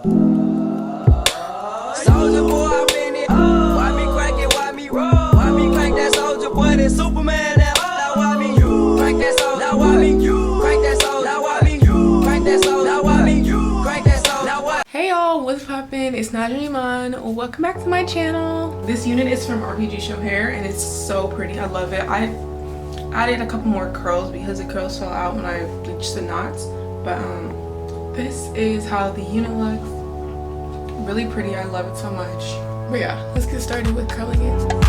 Soldier boy, I been it. Why me crack it? Why me roll? Why me crank that soldier boy? That Superman. Now why me you crank that soldier? Now why me you crank that soldier? Now why me you crank that soldier? Now why me you crank that soldier? Now why? Hey y'all, what's poppin'? It's Najriman. Welcome back to my channel. This unit is from RPGShow hair and it's so pretty. I love it. I added a couple more curls because the curls fell out when I bleached the knots. But this is how the unit looks. Really pretty. I love it so much. But yeah, let's get started with curling it.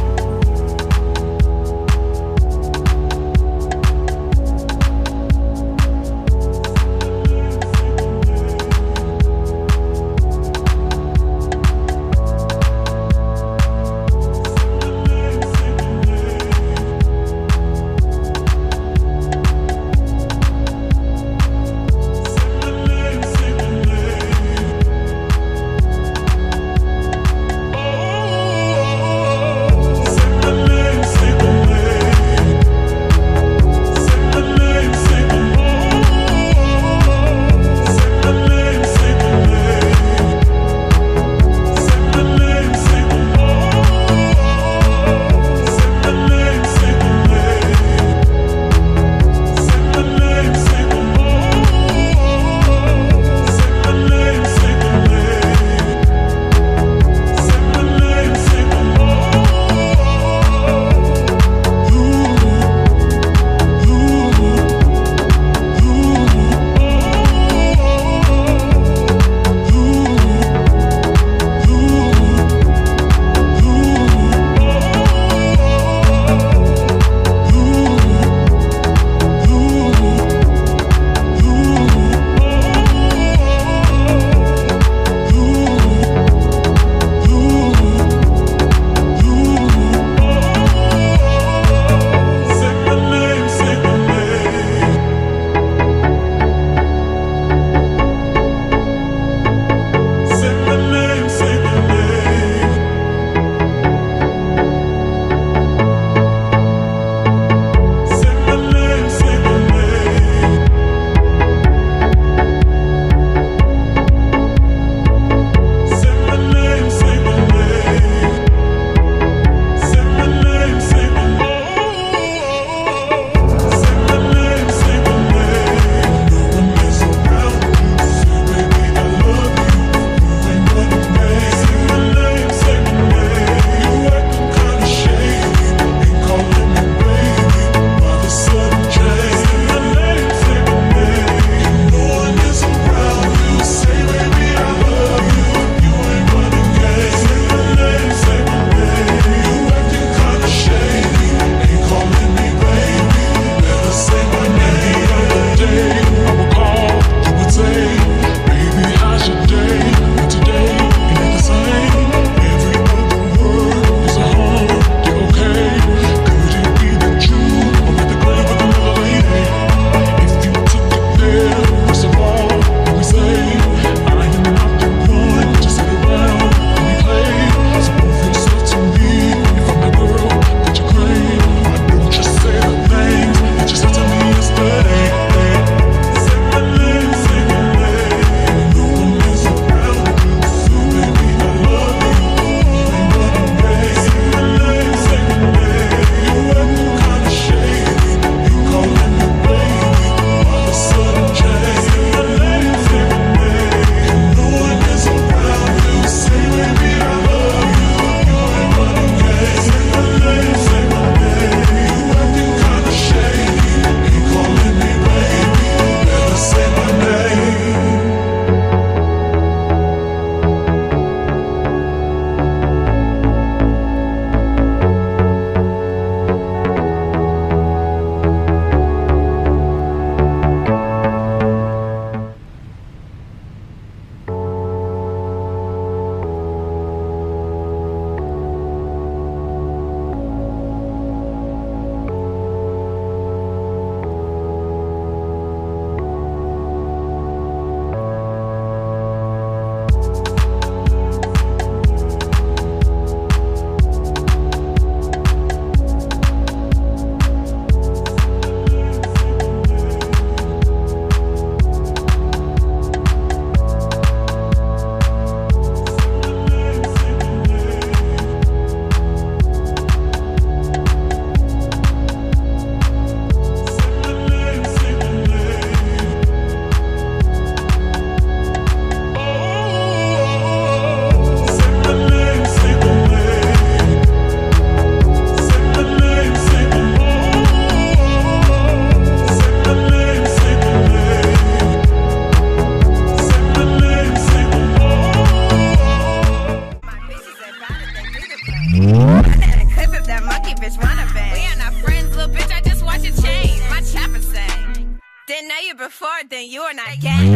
then you're not gay.